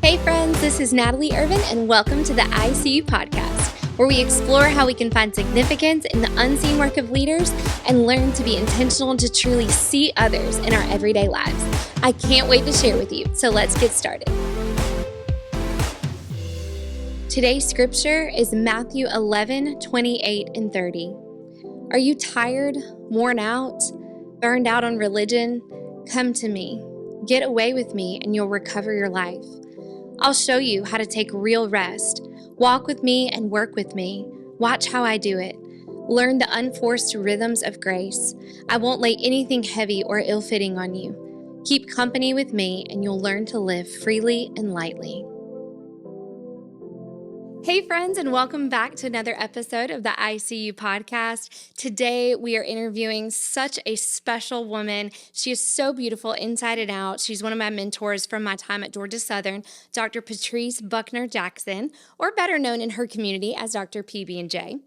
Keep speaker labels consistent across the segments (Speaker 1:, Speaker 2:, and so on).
Speaker 1: Hey friends, this is Natalie Irvin, and welcome to the ICU podcast, where we explore how we can find significance in the unseen work of leaders and learn to be intentional to truly see others in our everyday lives. I can't wait to share with you, so let's get started. Today's scripture is Matthew 11:28 and 30. Are you tired, worn out, burned out on religion? Come to me. Get away with me, and you'll recover your life. I'll show you how to take real rest. Walk with me and work with me. Watch how I do it. Learn the unforced rhythms of grace. I won't lay anything heavy or ill-fitting on you. Keep company with me and you'll learn to live freely and lightly. Hey friends, and welcome back to another episode of the ICU podcast. Today we are interviewing such a special woman. She is so beautiful inside and out. She's one of my mentors from my time at Georgia Southern, Dr. Patrice Buckner-Jackson, or better known in her community as Dr. PB&J.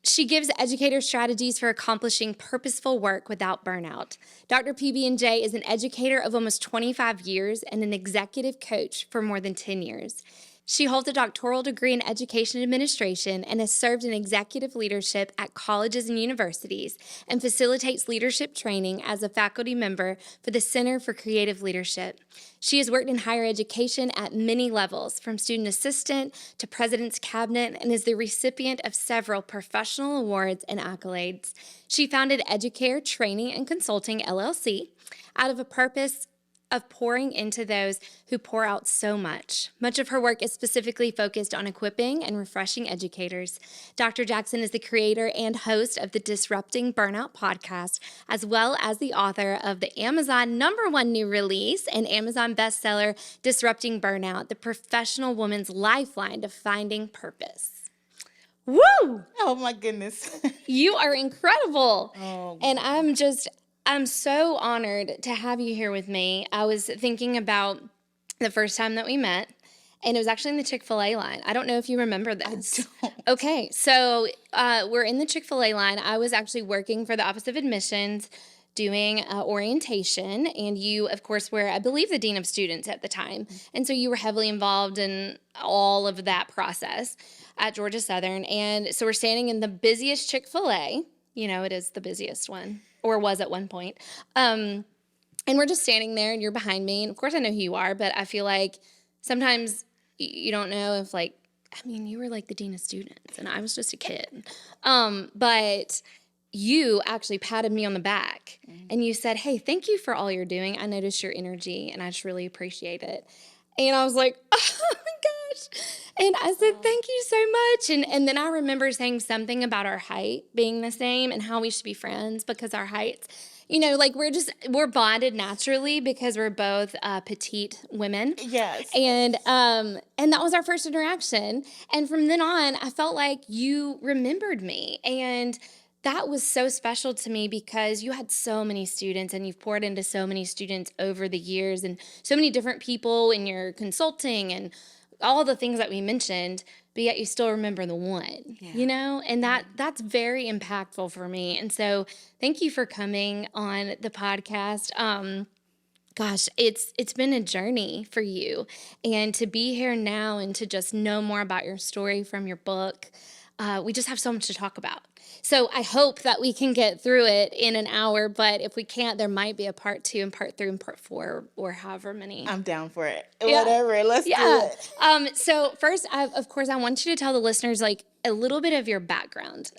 Speaker 1: She gives educators strategies for accomplishing purposeful work without burnout. Dr. PB&J is an educator of almost 25 years and an executive coach for more than 10 years. She holds a doctoral degree in education administration and has served in executive leadership at colleges and universities and facilitates leadership training as a faculty member for the Center for Creative Leadership. She has worked in higher education at many levels, from student assistant to president's cabinet, and is the recipient of several professional awards and accolades. She founded Educare Training and Consulting, LLC, out of a purpose of pouring into those who pour out so much. Much of her work is specifically focused on equipping and refreshing educators. Dr. Jackson is the creator and host of the Disrupting Burnout podcast, as well as the author of the Amazon #1 new release and Amazon bestseller, Disrupting Burnout, the professional woman's lifeline to finding purpose. Woo!
Speaker 2: Oh my goodness.
Speaker 1: You are incredible.
Speaker 2: Oh,
Speaker 1: and I'm so honored to have you here with me. I was thinking about the first time that we met, and it was actually in the Chick-fil-A line. I don't know if you remember this.
Speaker 2: I don't.
Speaker 1: Okay, so we're in the Chick-fil-A line. I was actually working for the Office of Admissions doing orientation, and you, of course, were, I believe, the Dean of Students at the time. And so you were heavily involved in all of that process at Georgia Southern. And so we're standing in the busiest Chick-fil-A. You know, it is the busiest one, or was at one point. And we're just standing there, and you're behind me. And, of course, I know who you are, but I feel like sometimes you don't know if, like, I mean, you were like the Dean of Students, and I was just a kid. But you actually patted me on the back, and you said, hey, thank you for all you're doing. I noticed your energy, and I just really appreciate it. And I was like, oh, my gosh. And I said, thank you so much. And then I remember saying something about our height being the same and how we should be friends because our heights, you know, like we're bonded naturally because we're both petite women.
Speaker 2: Yes.
Speaker 1: And that was our first interaction. And from then on, I felt like you remembered me. And that was so special to me because you had so many students and you've poured into so many students over the years and so many different people in your consulting and all the things that we mentioned, but yet you still remember the one, you know? And that's very impactful for me. And so thank you for coming on the podcast. Gosh, it's been a journey for you. And to be here now and to just know more about your story from your book, we just have so much to talk about. So I hope that we can get through it in an hour, but if we can't, there might be a part 2 and part 3 and part 4 or however many.
Speaker 2: I'm down for it. Yeah. Whatever. Let's do it.
Speaker 1: So first, of course, I want you to tell the listeners like a little bit of your background.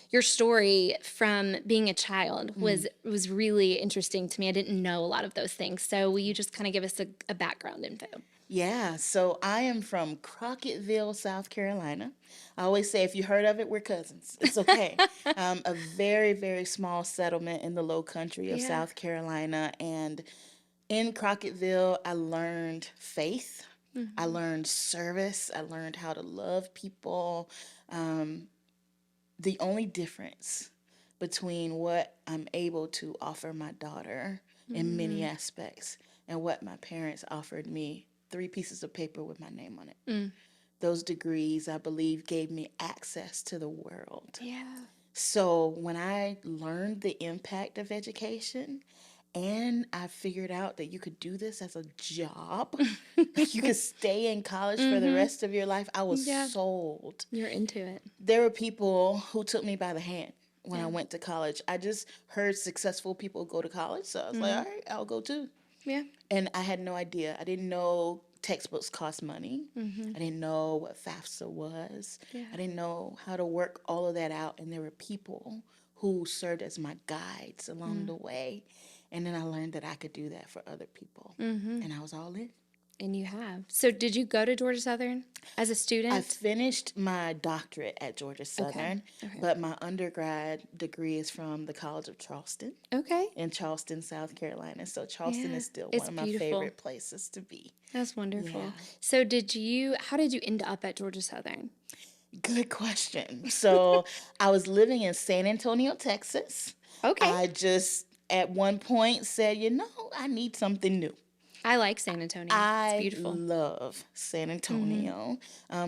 Speaker 1: Your story from being a child was really interesting to me. I didn't know a lot of those things. So will you just kind of give us a background info?
Speaker 2: Yeah, so I am from Crocketville, South Carolina. I always say, if you heard of it, we're cousins. It's okay. A very, very small settlement in the low country of South Carolina. And in Crocketville, I learned faith. Mm-hmm. I learned service. I learned how to love people. The only difference between what I'm able to offer my daughter in many aspects and what my parents offered me, 3 pieces of paper with my name on it. Those degrees, I believe, gave me access to the world.
Speaker 1: Yeah.
Speaker 2: So when I learned the impact of education And I figured out that you could do this as a job. You could stay in college for the
Speaker 1: Mm-hmm.
Speaker 2: rest of your life. I was
Speaker 1: Yeah.
Speaker 2: sold.
Speaker 1: You're into it.
Speaker 2: There were people who took me by the hand when I
Speaker 1: Yeah.
Speaker 2: went to college. I just heard successful people go to college, so I was like,
Speaker 1: Mm-hmm.
Speaker 2: all right, I'll go too.
Speaker 1: Yeah.
Speaker 2: And I had no idea. I didn't know textbooks cost money.
Speaker 1: Mm-hmm.
Speaker 2: I didn't know what FAFSA was.
Speaker 1: Yeah.
Speaker 2: I didn't know how to work all of that out. And there were people who served as my guides along the way. And then I learned that I could do that for other people.
Speaker 1: Mm-hmm.
Speaker 2: And I was all in.
Speaker 1: And you have. So did you go to Georgia Southern as a
Speaker 2: I
Speaker 1: student?
Speaker 2: finished my doctorate at Georgia
Speaker 1: Okay.
Speaker 2: Southern,
Speaker 1: Okay.
Speaker 2: but my undergrad degree is from the College of Charleston
Speaker 1: Okay.
Speaker 2: in Charleston, South Carolina. So Charleston
Speaker 1: Yeah.
Speaker 2: is still
Speaker 1: It's
Speaker 2: one of my
Speaker 1: beautiful.
Speaker 2: favorite places to be.
Speaker 1: That's wonderful.
Speaker 2: Yeah.
Speaker 1: So how did you end up at Georgia Southern?
Speaker 2: Good question. So I was living in San Antonio, Texas.
Speaker 1: Okay.
Speaker 2: I just at one point said, I need something new.
Speaker 1: I like San Antonio. It's
Speaker 2: I
Speaker 1: beautiful.
Speaker 2: love San Antonio.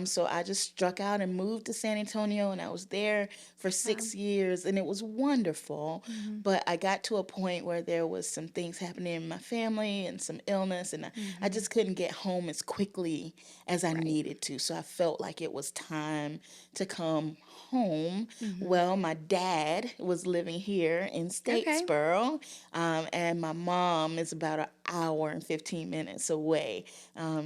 Speaker 2: So I just struck out and moved to San Antonio, and I was there for 6 years, and it was wonderful. But I got to a point where there was some things happening in my family and some illness, and I just couldn't get home as quickly as I needed to. So I felt like it was time to come home. Well, my dad was living here in
Speaker 1: Okay.
Speaker 2: Statesboro, and my mom is about an hour and 15 minutes away.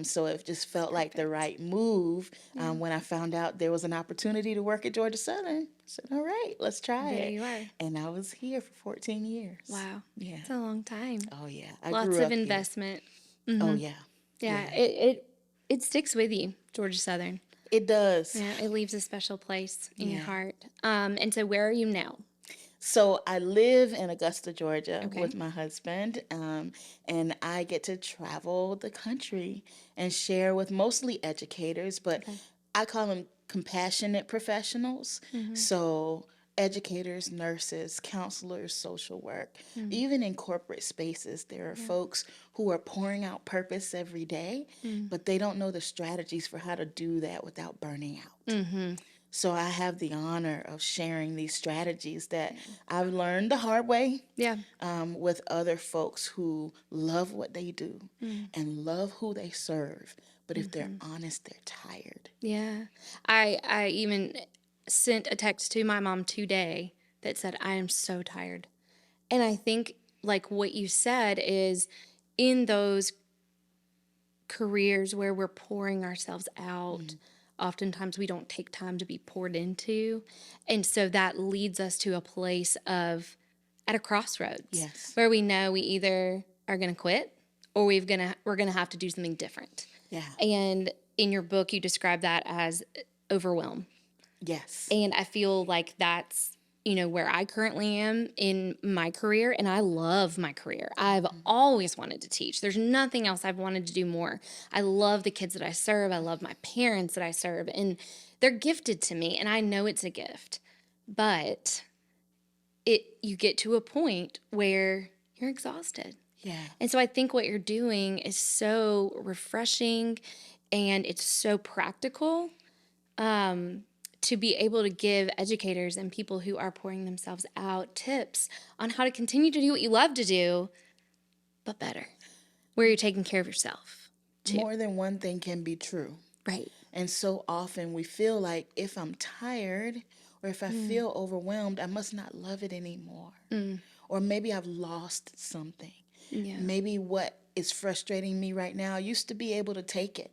Speaker 2: So it just felt like the right move. When I found out there was an opportunity to work at Georgia Southern, I said, all right, let's try
Speaker 1: There
Speaker 2: it.
Speaker 1: you are.
Speaker 2: And I was here for 14 years.
Speaker 1: Wow.
Speaker 2: Yeah.
Speaker 1: It's a long time.
Speaker 2: Oh, yeah. I
Speaker 1: Lots
Speaker 2: grew
Speaker 1: of
Speaker 2: up here.
Speaker 1: investment.
Speaker 2: Oh, yeah.
Speaker 1: Yeah. It sticks with you, Georgia Southern.
Speaker 2: It does.
Speaker 1: Yeah. It leaves a special place in your
Speaker 2: Yeah.
Speaker 1: heart. And so where are you now?
Speaker 2: So I live in Augusta, Georgia
Speaker 1: Okay.
Speaker 2: with my husband, and I get to travel the country and share with mostly educators, but I call them compassionate professionals. So educators, nurses, counselors, social work, even in corporate spaces, there are folks who are pouring out purpose every day, but they don't know the strategies for how to do that without burning out. So I have the honor of sharing these strategies that I've learned the hard way
Speaker 1: Yeah.
Speaker 2: with other folks who love what they do and love who they serve. But if they're honest, they're tired.
Speaker 1: Yeah. I even sent a text to my mom today that said, I am so tired. And I think, like what you said, is in those careers where we're pouring ourselves out, oftentimes we don't take time to be poured into. And so that leads us to a place of at a crossroads
Speaker 2: Yes.
Speaker 1: where we know we either are going to quit or we're going to have to do something different.
Speaker 2: Yeah.
Speaker 1: And in your book, you describe that as overwhelm.
Speaker 2: Yes.
Speaker 1: And I feel like that's, where I currently am in my career. And I love my career. I've always wanted to teach. There's nothing else I've wanted to do more. I love the kids that I serve. I love my parents that I serve. And they're gifted to me. And I know it's a gift. But you get to a point where you're exhausted.
Speaker 2: Yeah.
Speaker 1: And so I think what you're doing is so refreshing and it's so practical to be able to give educators and people who are pouring themselves out tips on how to continue to do what you love to do, but better, where you're taking care of yourself too.
Speaker 2: More than one thing can be true.
Speaker 1: Right.
Speaker 2: And so often we feel like if I'm tired or if I feel overwhelmed, I must not love it anymore. Or maybe I've lost something.
Speaker 1: Yeah.
Speaker 2: Maybe what is frustrating me right now, I used to be able to take it.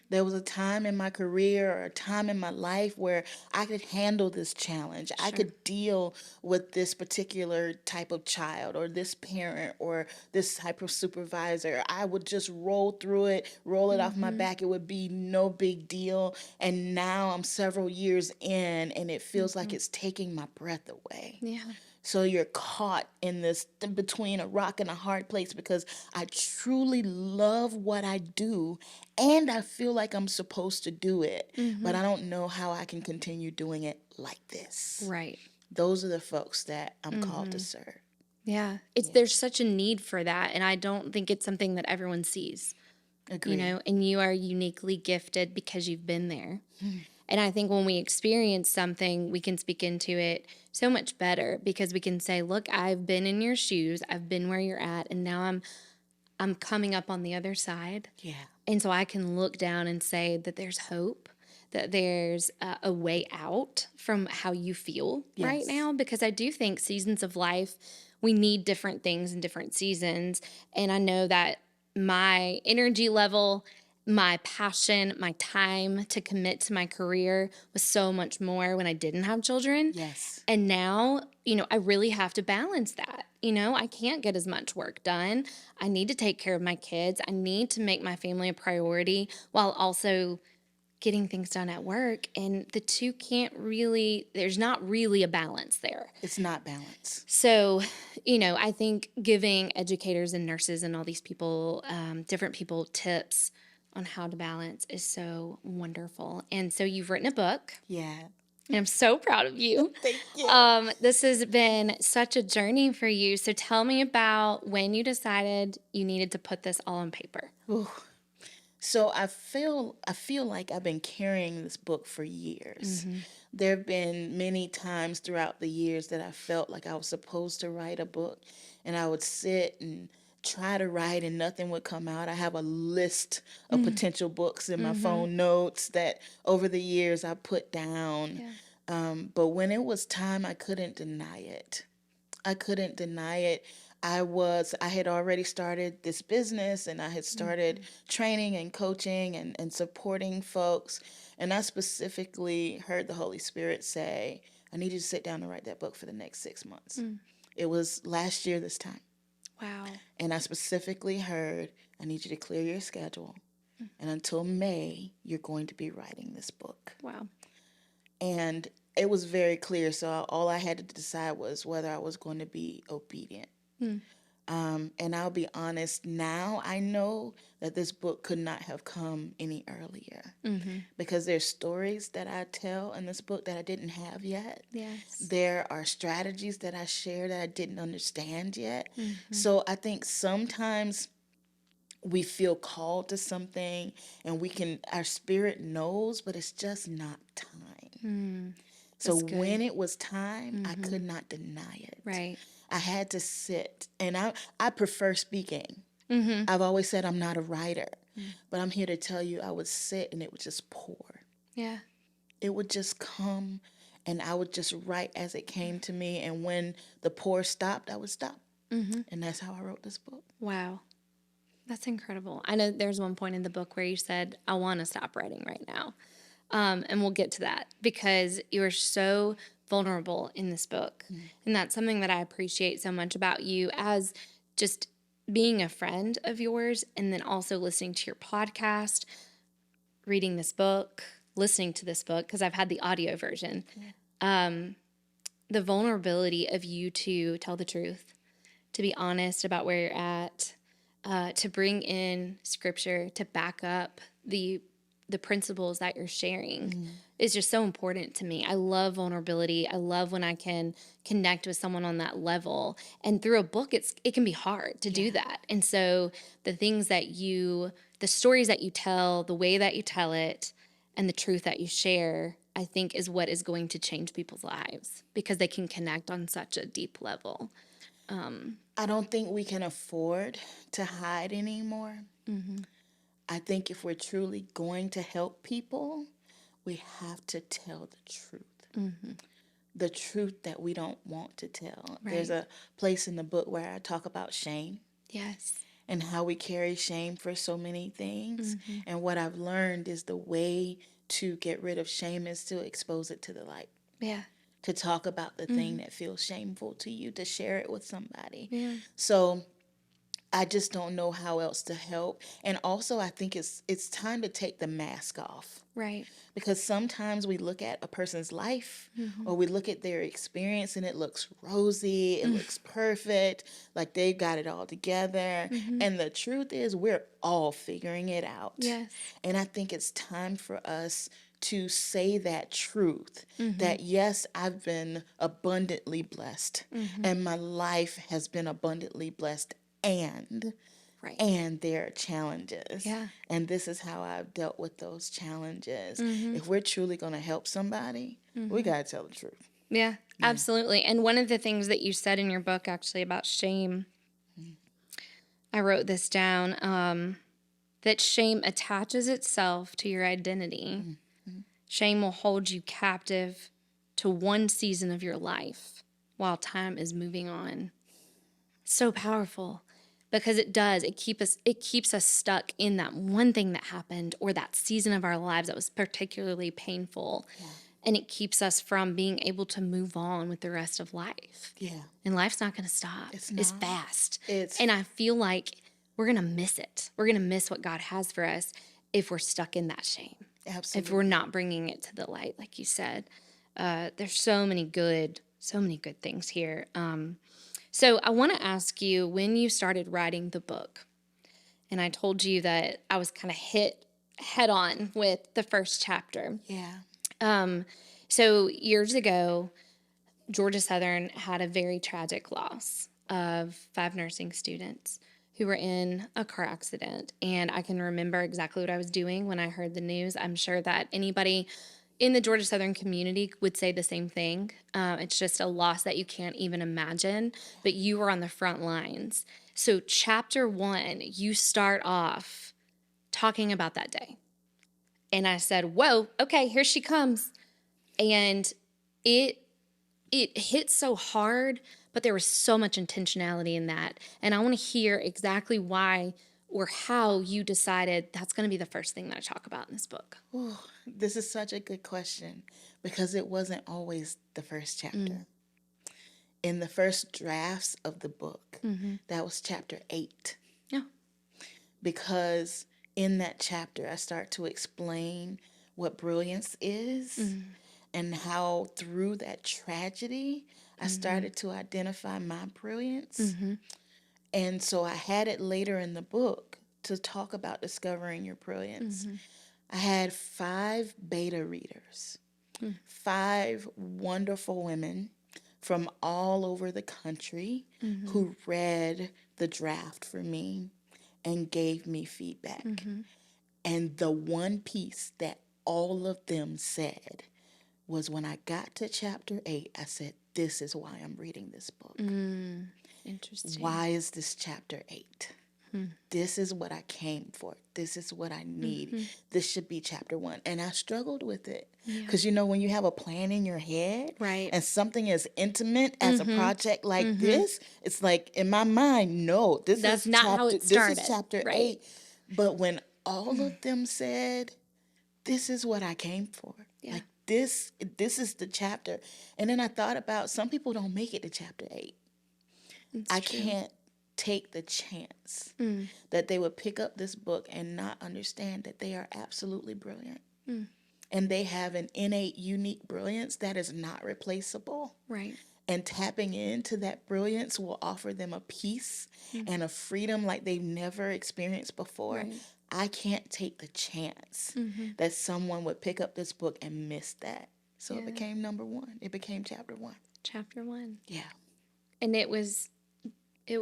Speaker 2: There was a time in my career or a time in my life where I could handle this challenge. I could deal with this particular type of child or this parent or this type of supervisor. I would just roll through it, roll it off my back. It would be no big deal. And now I'm several years in and it feels like it's taking my breath away.
Speaker 1: Yeah.
Speaker 2: So you're caught in this between a rock and a hard place because I truly love what I do and I feel like I'm supposed to do it, but I don't know how I can continue doing it like this.
Speaker 1: Right.
Speaker 2: Those are the folks that I'm called to serve.
Speaker 1: Yeah. There's such a need for that. And I don't think it's something that everyone sees.
Speaker 2: Agreed.
Speaker 1: And you are uniquely gifted because you've been there. And I think when we experience something, we can speak into it so much better because we can say, look, I've been in your shoes. I've been where you're at. And now I'm coming up on the other side.
Speaker 2: Yeah.
Speaker 1: And so I can look down and say that there's hope, that there's a way out from how you feel right
Speaker 2: Yes.
Speaker 1: now. Because I do think seasons of life, we need different things in different seasons. And I know that my energy level, my passion, my time to commit to my career was so much more when I didn't have children.
Speaker 2: Yes.
Speaker 1: And now, I really have to balance that. I can't get as much work done. I need to take care of my kids. I need to make my family a priority while also getting things done at work. And the two there's not really a balance there.
Speaker 2: It's not balance.
Speaker 1: So, I think giving educators and nurses and all these people, different people, tips on how to balance is so wonderful. And so you've written a book.
Speaker 2: Yeah.
Speaker 1: And I'm so proud of you.
Speaker 2: Thank you.
Speaker 1: This has been such a journey for you. So tell me about when you decided you needed to put this all on paper.
Speaker 2: Ooh. So I feel like I've been carrying this book for years.
Speaker 1: Mm-hmm.
Speaker 2: There have been many times throughout the years that I felt like I was supposed to write a book, and I would sit and try to write and nothing would come out. I have a list of potential books in my phone notes that over the years I put down.
Speaker 1: Yeah.
Speaker 2: But when it was time, I couldn't deny it. I couldn't deny it. I had already started this business, and I had started training and coaching and supporting folks. And I specifically heard the Holy Spirit say, I need you to sit down and write that book for the next 6 months. It was last year this time.
Speaker 1: Wow.
Speaker 2: And I specifically heard, I need you to clear your schedule. And until May, you're going to be writing this book.
Speaker 1: Wow.
Speaker 2: And it was very clear. So all I had to decide was whether I was going to be obedient. And I'll be honest, now I know that this book could not have come any earlier because there's stories that I tell in this book that I didn't have yet.
Speaker 1: Yes.
Speaker 2: There are strategies that I share that I didn't understand yet. So I think sometimes we feel called to something and our spirit knows, but it's just not time. So when it was time, I could not deny it.
Speaker 1: Right.
Speaker 2: I had to sit, and I prefer speaking. I've always said I'm not a writer, but I'm here to tell you I would sit and it would just pour.
Speaker 1: Yeah.
Speaker 2: It would just come, and I would just write as it came to me, and when the pour stopped, I would stop. And that's how I wrote this book.
Speaker 1: Wow. That's incredible. I know there's one point in the book where you said, I want to stop writing right now. And we'll get to that because you are so vulnerable in this book. And that's something that I appreciate so much about you as just being a friend of yours and then also listening to your podcast, reading this book, listening to this book, because I've had the audio version. The vulnerability of you to tell the truth, to be honest about where you're at, to bring in scripture, to back up the principles that you're sharing is just so important to me. I love vulnerability. I love when I can connect with someone on that level. And through a book, it can be hard to do that. And so the stories that you tell, the way that you tell it, and the truth that you share, I think is what is going to change people's lives because they can connect on such a deep level.
Speaker 2: I don't think we can afford to hide anymore. I think if we're truly going to help people, we have to tell the truth. The truth that we don't want to tell.
Speaker 1: Right.
Speaker 2: There's a place in the book where I talk about shame.
Speaker 1: Yes.
Speaker 2: And how we carry shame for so many things. And what I've learned is the way to get rid of shame is to expose it to the light.
Speaker 1: Yeah.
Speaker 2: To talk about the thing that feels shameful to you, to share it with somebody.
Speaker 1: Yeah.
Speaker 2: So I just don't know how else to help. And also I think it's time to take the mask off.
Speaker 1: Right.
Speaker 2: Because sometimes we look at a person's life or we look at their experience and it looks rosy, it looks perfect, like they got it all together. And the truth is we're all figuring it out.
Speaker 1: Yes.
Speaker 2: And I think it's time for us to say that truth, that yes, I've been abundantly blessed and my life has been abundantly blessed, and
Speaker 1: Right.
Speaker 2: and there are challenges.
Speaker 1: Yeah.
Speaker 2: And this is how I've dealt with those challenges.
Speaker 1: Mm-hmm.
Speaker 2: If we're truly going to help somebody, we got to tell the truth.
Speaker 1: Yeah, absolutely. And one of the things that you said in your book actually about shame, I wrote this down, that shame attaches itself to your identity. Shame will hold you captive to one season of your life while time is moving on. So powerful because it does. It keeps us stuck in that one thing that happened or that season of our lives that was particularly painful.
Speaker 2: Yeah.
Speaker 1: And it keeps us from being able to move on with the rest of life.
Speaker 2: Yeah.
Speaker 1: And life's not going to stop.
Speaker 2: It's
Speaker 1: It's
Speaker 2: not.
Speaker 1: fast.
Speaker 2: It's
Speaker 1: And I feel like we're going to miss it. We're going to miss what God has for us if we're stuck in that shame.
Speaker 2: absolutely.
Speaker 1: If we're not bringing it to the light, like you said. There's so many good things here. So I want to ask you, when you started writing the book, and I told you that I was kind of hit head on with the first chapter.
Speaker 2: Yeah.
Speaker 1: So years ago, Georgia Southern had a very tragic loss of 5 nursing students who were in a car accident. And I can remember exactly what I was doing when I heard the news. I'm sure that anybody in the Georgia Southern community would say the same thing. It's just a loss that you can't even imagine, but you were on the front lines. So chapter 1, you start off talking about that day. And I said, whoa, okay, here she comes. And it hit so hard, but there was so much intentionality in that. And I want to hear exactly why or how you decided that's going to be the first thing that I talk about in this book.
Speaker 2: Ooh, this is such a good question because it wasn't always the first chapter. In the first drafts of the book, that was chapter 8.
Speaker 1: Yeah.
Speaker 2: Because in that chapter, I start to explain what brilliance is and how through that tragedy, I started to identify my brilliance. And so I had it later in the book to talk about discovering your brilliance. I had 5 beta readers, 5 wonderful women from all over the country who read the draft for me and gave me feedback. And the one piece that all of them said was when I got to chapter 8, I said, this is why I'm reading this book.
Speaker 1: Interesting.
Speaker 2: Why is this chapter 8? This is what I came for. This is what I need. This should be chapter 1. And I struggled with it. Because, when you have a plan in your head
Speaker 1: Right.
Speaker 2: and something as intimate as a project like this, it's like, in my mind, no,
Speaker 1: That's not how it started.
Speaker 2: This is chapter
Speaker 1: Right.
Speaker 2: 8. But when all of them said, this is what I came for.
Speaker 1: Yeah.
Speaker 2: Like, this is the chapter. And then I thought about some people don't make it to chapter 8. I can't take the chance that they would pick up this book and not understand that they are absolutely brilliant. And they have an innate, unique brilliance that is not replaceable.
Speaker 1: Right.
Speaker 2: And tapping into that brilliance will offer them a peace and a freedom like they've never experienced before.
Speaker 1: Right.
Speaker 2: I can't take the chance that someone would pick up this book and miss that. So it became number 1. It became chapter 1.
Speaker 1: Chapter 1.
Speaker 2: Yeah.
Speaker 1: And it was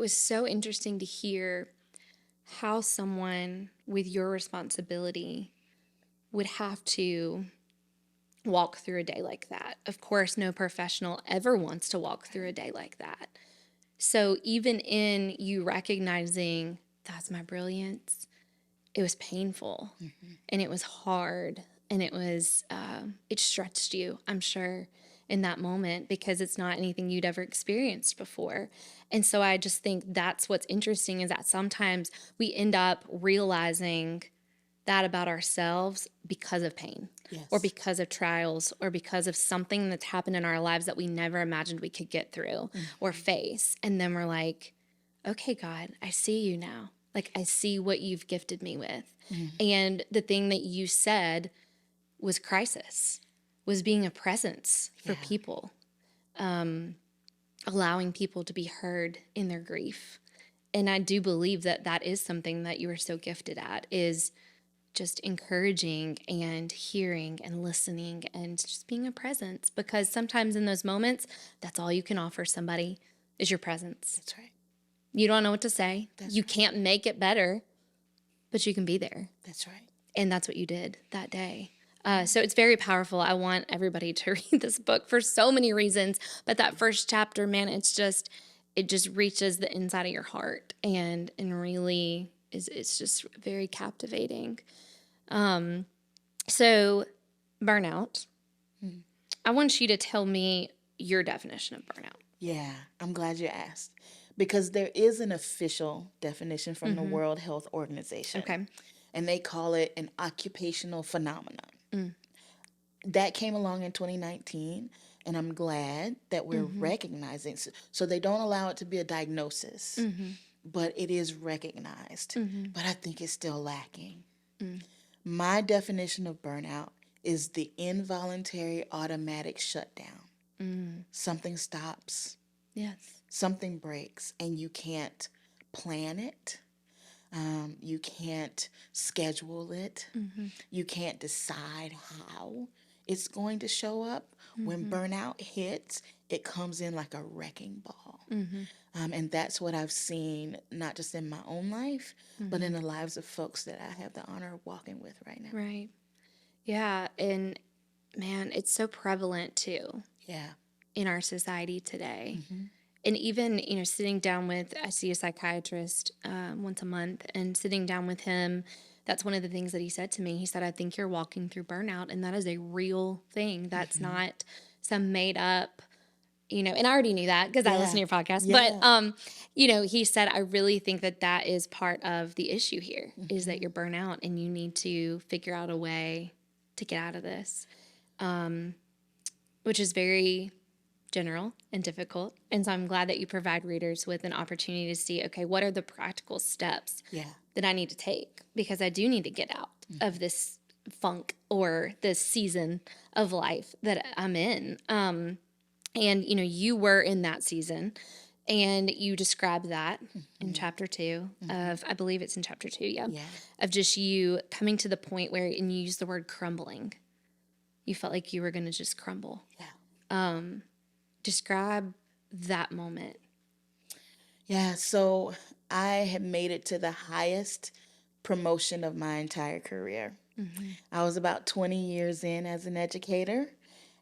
Speaker 1: so interesting to hear how someone with your responsibility would have to walk through a day like that. Of course, no professional ever wants to walk through a day like that. So even in you recognizing that's my brilliance, it was painful and it was hard and it stretched you, I'm sure, in that moment because it's not anything you'd ever experienced before. And so I just think that's what's interesting is that sometimes we end up realizing that about ourselves because of pain or because of trials or because of something that's happened in our lives that we never imagined we could get through or face. And then we're like, okay, God, I see you now. Like, I see what you've gifted me with. And the thing that you said was crisis, was being a presence for people, allowing people to be heard in their grief. And I do believe that that is something that you are so gifted at, is just encouraging and hearing and listening and just being a presence. Because sometimes in those moments, that's all you can offer somebody is your presence.
Speaker 2: That's right.
Speaker 1: You don't know what to say.
Speaker 2: That's
Speaker 1: You
Speaker 2: right.
Speaker 1: can't make it better, but you can be there.
Speaker 2: That's right.
Speaker 1: And that's what you did that day. So it's very powerful. I want everybody to read this book for so many reasons. But that first chapter, man, it just reaches the inside of your heart and really it's just very captivating. So burnout. I want you to tell me your definition of burnout.
Speaker 2: Yeah, I'm glad you asked because there is an official definition from the World Health Organization.
Speaker 1: Okay.
Speaker 2: And they call it an occupational phenomenon. That came along in 2019, and I'm glad that we're recognizing. So they don't allow it to be a diagnosis, but it is recognized. But I think it's still lacking. My definition of burnout is the involuntary automatic shutdown. Something stops,
Speaker 1: Yes.
Speaker 2: something breaks, and you can't plan it. You can't schedule it. You can't decide how it's going to show up. When burnout hits, it comes in like a wrecking ball. And that's what I've seen, not just in my own life, but in the lives of folks that I have the honor of walking with right now.
Speaker 1: Right. Yeah. And man, it's so prevalent too
Speaker 2: Yeah.
Speaker 1: in our society today. And even, sitting down with, I see a psychiatrist once a month, and sitting down with him, that's one of the things that he said to me. He said, I think you're walking through burnout, and that is a real thing. That's not some made up, and I already knew that because I listen to your podcast.
Speaker 2: Yeah.
Speaker 1: But, he said, I really think that is part of the issue here is that you're burnout and you need to figure out a way to get out of this, which is very general and difficult. And so I'm glad that you provide readers with an opportunity to see, okay, what are the practical steps that I need to take? Because I do need to get out of this funk or this season of life that I'm in. And, you were in that season and you described that in chapter 2 of, I believe it's in chapter 2. Yeah. Of just you coming to the point where, and you use the word crumbling. You felt like you were going to just crumble.
Speaker 2: Yeah.
Speaker 1: Describe that moment.
Speaker 2: Yeah, so I had made it to the highest promotion of my entire career. I was about 20 years in as an educator,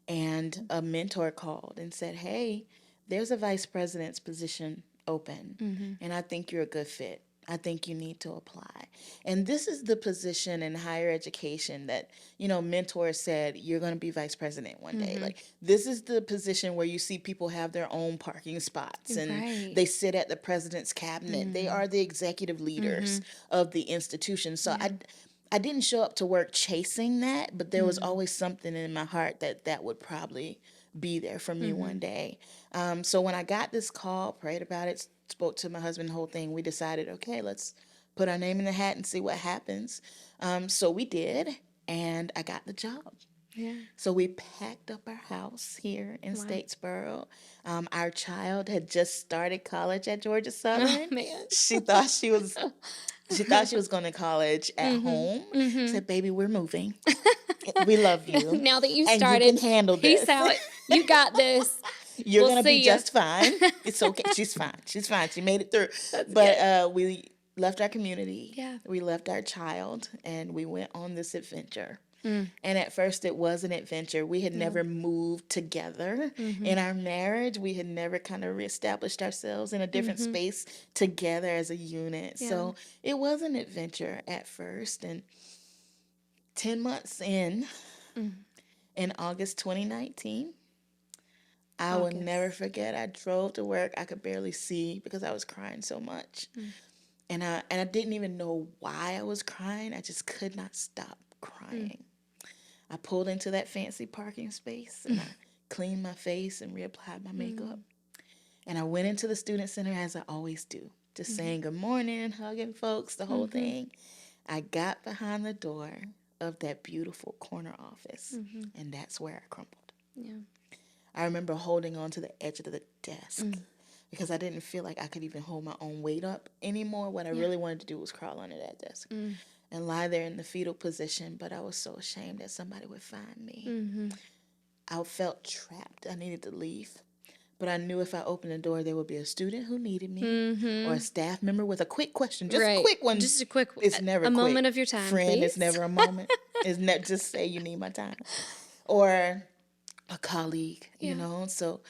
Speaker 2: and a mentor called and said, hey, there's a vice president's position open, and I think you're a good fit. I think you need to apply. And this is the position in higher education that, mentors said, you're going to be vice president one day. Like, this is the position where you see people have their own parking spots and they sit at the president's cabinet. They are the executive leaders of the institution. So I didn't show up to work chasing that, but there was always something in my heart that would probably be there for me one day. So when I got this call, prayed about it, spoke to my husband, the whole thing, we decided, okay, let's put our name in the hat and see what happens. So we did, and I got the job.
Speaker 1: Yeah.
Speaker 2: So we packed up our house here in Statesboro. Our child had just started college at Georgia Southern.
Speaker 1: Oh, man.
Speaker 2: She thought she was going to college at home. Said, baby, we're moving. We love you.
Speaker 1: Now that you
Speaker 2: and
Speaker 1: started,
Speaker 2: you can handle this.
Speaker 1: Peace out. You got this.
Speaker 2: You're
Speaker 1: We'll
Speaker 2: going to be
Speaker 1: see ya.
Speaker 2: just fine. It's okay. She's fine. She's fine. She made it through. But we left our community.
Speaker 1: Yeah.
Speaker 2: We left our child, and we went on this adventure. And at first it was an adventure. We had never moved together in our marriage. We had never kind of reestablished ourselves in a different space together as a unit.
Speaker 1: Yeah.
Speaker 2: So it was an adventure at first. And 10 months in August 2019, I will never forget. I drove to work. I could barely see because I was crying so much. And I didn't even know why I was crying. I just could not stop crying. I pulled into that fancy parking space and I cleaned my face and reapplied my makeup. And I went into the student center as I always do, just saying good morning, hugging folks, the whole thing. I got behind the door of that beautiful corner office, and that's where I crumbled.
Speaker 1: Yeah.
Speaker 2: I remember holding on to the edge of the desk because I didn't feel like I could even hold my own weight up anymore. What I really wanted to do was crawl under that desk and lie there in the fetal position, but I was so ashamed that somebody would find me. I felt trapped. I needed to leave. But I knew if I opened the door, there would be a student who needed me or a
Speaker 1: Mm-hmm.
Speaker 2: staff member with a quick question. Just a
Speaker 1: Right.
Speaker 2: quick one.
Speaker 1: Just a quick,
Speaker 2: It's never
Speaker 1: a
Speaker 2: quick.
Speaker 1: moment of your time,
Speaker 2: Friend, it's
Speaker 1: please.
Speaker 2: never a moment. It's not just say you need my time. Or a colleague, you
Speaker 1: Yeah.
Speaker 2: know. So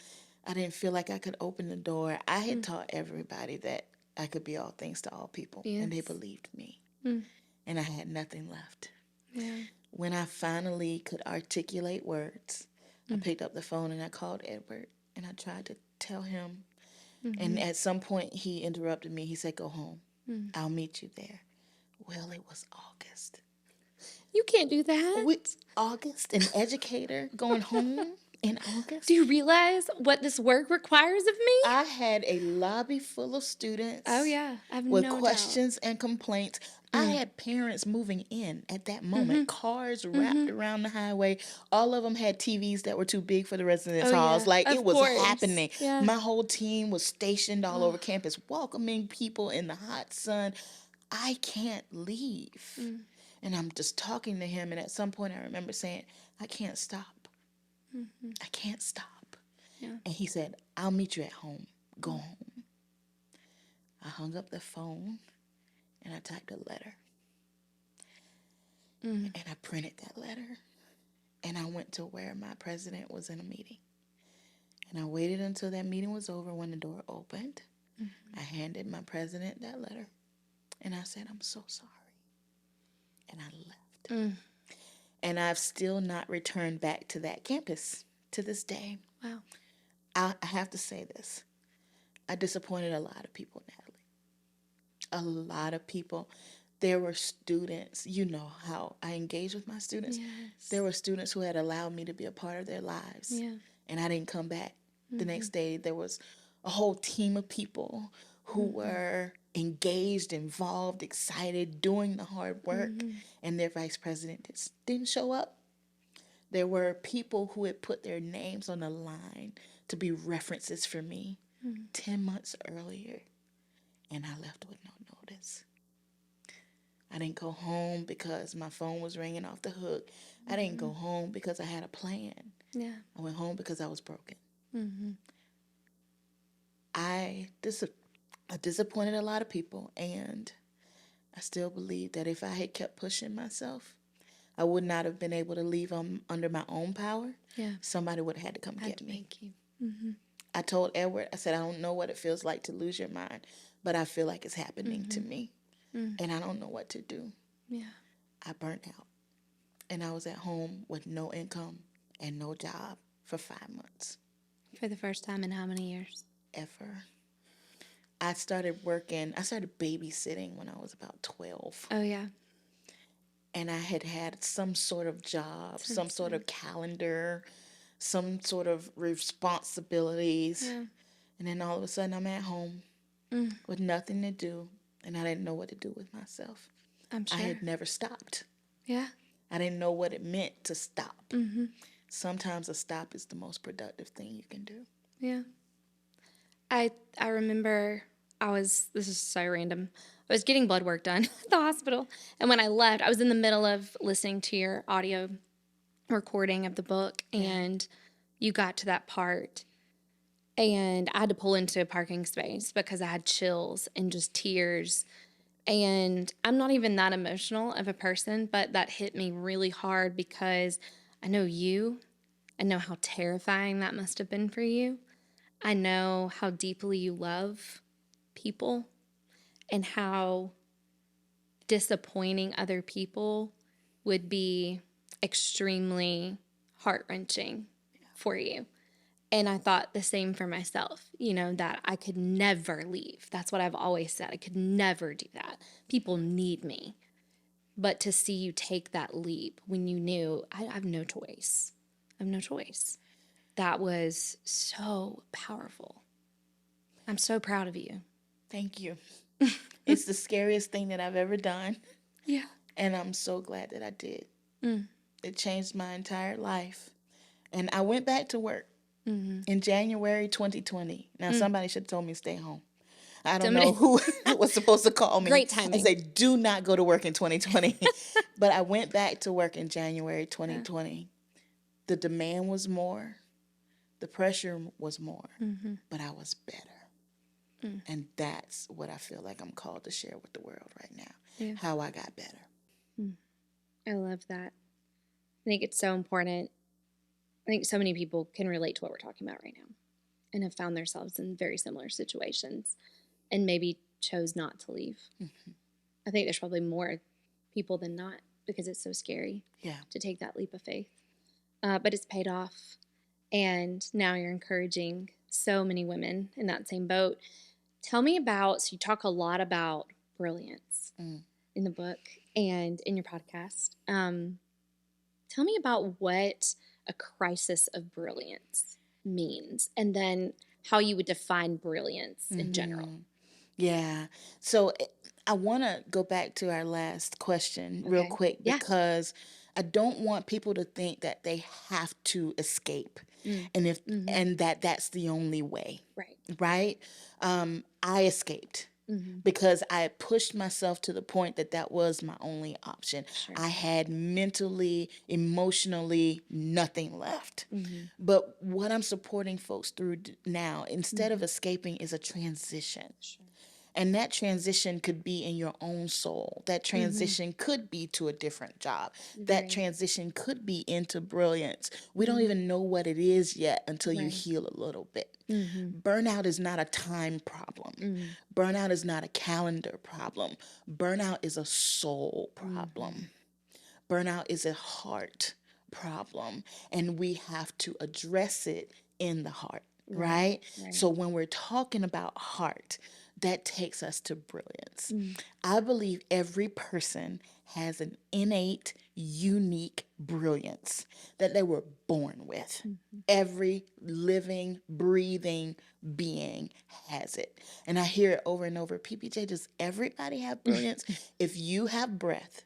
Speaker 2: I didn't feel like I could open the door. I had
Speaker 1: Mm.
Speaker 2: taught everybody that I could be all things to all people, and they
Speaker 1: Yes.
Speaker 2: believed me.
Speaker 1: Mm.
Speaker 2: And I had nothing left.
Speaker 1: Yeah.
Speaker 2: When I finally could articulate words, I
Speaker 1: Mm.
Speaker 2: picked up the phone and I called Edward and I tried to tell him.
Speaker 1: Mm-hmm.
Speaker 2: And at some point, he interrupted me. He said, "Go home.
Speaker 1: Mm.
Speaker 2: I'll meet you there." Well, it was August.
Speaker 1: You can't do that.
Speaker 2: August, an educator going home in August?
Speaker 1: Do you realize what this work requires of me?
Speaker 2: I had a lobby full of students.
Speaker 1: Oh, yeah. I have
Speaker 2: With
Speaker 1: no
Speaker 2: questions and complaints. I had parents moving in at that moment, cars wrapped around the highway. All of them had TVs that were too big for the residence
Speaker 1: Oh,
Speaker 2: halls.
Speaker 1: yeah.
Speaker 2: Like
Speaker 1: Of
Speaker 2: it was
Speaker 1: course.
Speaker 2: happening.
Speaker 1: Yeah.
Speaker 2: My whole team was stationed all over campus, welcoming people in the hot sun. I can't leave.
Speaker 1: Mm.
Speaker 2: And I'm just talking to him. And at some point, I remember saying, "I can't stop.
Speaker 1: Mm-hmm.
Speaker 2: I can't stop."
Speaker 1: Yeah.
Speaker 2: And he said, "I'll meet you at home. Go home." I hung up the phone and I typed a letter.
Speaker 1: Mm.
Speaker 2: And I printed that letter. And I went to where my president was in a meeting. And I waited until that meeting was over. When the door opened, I handed my president that letter. And I said, "I'm so sorry." And I left.
Speaker 1: Mm.
Speaker 2: And I've still not returned back to that campus to this day.
Speaker 1: Wow.
Speaker 2: I have to say this. I disappointed a lot of people, Natalie. A lot of people. There were students, you know how I engage with my students.
Speaker 1: Yes.
Speaker 2: There were students who had allowed me to be a part of their lives.
Speaker 1: Yeah.
Speaker 2: And I didn't come back. The next day, there was a whole team of people who were engaged, involved, excited, doing the hard work. And their vice president just didn't show up. There were people who had put their names on the line to be references for me 10 months earlier. And I left with no notice. I didn't go home because my phone was ringing off the hook. I didn't go home because I had a plan.
Speaker 1: Yeah.
Speaker 2: I went home because I was broken.
Speaker 1: Mm-hmm.
Speaker 2: I disappointed a lot of people, and I still believe that if I had kept pushing myself, I would not have been able to leave under my own power.
Speaker 1: Yeah.
Speaker 2: Somebody would have had to come get me.
Speaker 1: Thank you. Mm-hmm.
Speaker 2: I told Edward, I said, "I don't know what it feels like to lose your mind, but I feel like it's happening to me, and I don't know what to do."
Speaker 1: Yeah.
Speaker 2: I burnt out, and I was at home with no income and no job for 5 months.
Speaker 1: For the first time in how many years?
Speaker 2: Ever. I started babysitting when I was about 12.
Speaker 1: Oh, yeah.
Speaker 2: And I had some sort of job, some sort of calendar, some sort of responsibilities.
Speaker 1: Yeah.
Speaker 2: And then all of a sudden I'm at home with nothing to do, and I didn't know what to do with myself.
Speaker 1: I'm sure.
Speaker 2: I had never stopped.
Speaker 1: Yeah.
Speaker 2: I didn't know what it meant to stop.
Speaker 1: Mm-hmm.
Speaker 2: Sometimes a stop is the most productive thing you can do.
Speaker 1: Yeah. I remember this is so random. I was getting blood work done at the hospital. And when I left, I was in the middle of listening to your audio recording of the book, and you got to that part. And I had to pull into a parking space because I had chills and just tears. And I'm not even that emotional of a person, but that hit me really hard because I know you. I know how terrifying that must have been for you. I know how deeply you love people and how disappointing other people would be extremely heart-wrenching for you. And I thought the same for myself, that I could never leave. That's what I've always said. I could never do that. People need me. But to see you take that leap when you knew I have no choice. I have no choice. That was so powerful. I'm so proud of you.
Speaker 2: Thank you. It's the scariest thing that I've ever done.
Speaker 1: Yeah.
Speaker 2: And I'm so glad that I did. It changed my entire life. And I went back to work in January 2020. Now, somebody should have told me to stay home. I don't know who was supposed to call me.
Speaker 1: Great timing.
Speaker 2: And say, "Do not go to work in 2020. But I went back to work in January 2020. The demand was more. The pressure was more,
Speaker 1: Mm-hmm.
Speaker 2: but I was better.
Speaker 1: Mm.
Speaker 2: And that's what I feel like I'm called to share with the world right now.
Speaker 1: Yeah.
Speaker 2: How I got better.
Speaker 1: I love that. I think it's so important. I think so many people can relate to what we're talking about right now and have found themselves in very similar situations and maybe chose not to leave.
Speaker 2: Mm-hmm.
Speaker 1: I think there's probably more people than not because it's so scary to take that leap of faith. But it's paid off. And now you're encouraging so many women in that same boat. Tell me about, so you talk a lot about brilliance in the book and in your podcast. Tell me about what a crisis of brilliance means and then how you would define brilliance in general.
Speaker 2: Yeah. So I want to go back to our last question real quick
Speaker 1: Yeah.
Speaker 2: because I don't want people to think that they have to escape and that's the only way.
Speaker 1: Right.
Speaker 2: Right? I escaped because I pushed myself to the point that that was my only option.
Speaker 1: Sure.
Speaker 2: I had mentally, emotionally nothing left.
Speaker 1: Mm-hmm.
Speaker 2: But what I'm supporting folks through now, instead of escaping, is a transition.
Speaker 1: Sure.
Speaker 2: And that transition could be in your own soul. That transition could be to a different job. That transition could be into brilliance. We don't even know what it is yet until you heal a little bit. Burnout is not a time problem. Burnout is not a calendar problem. Burnout is a soul problem. Burnout is a heart problem. And we have to address it in the heart, right? So when we're talking about heart, that takes us to brilliance. I believe every person has an innate, unique brilliance that they were born with. Every living, breathing being has it. And I hear it over and over. PPJ, does everybody have brilliance? If you have breath,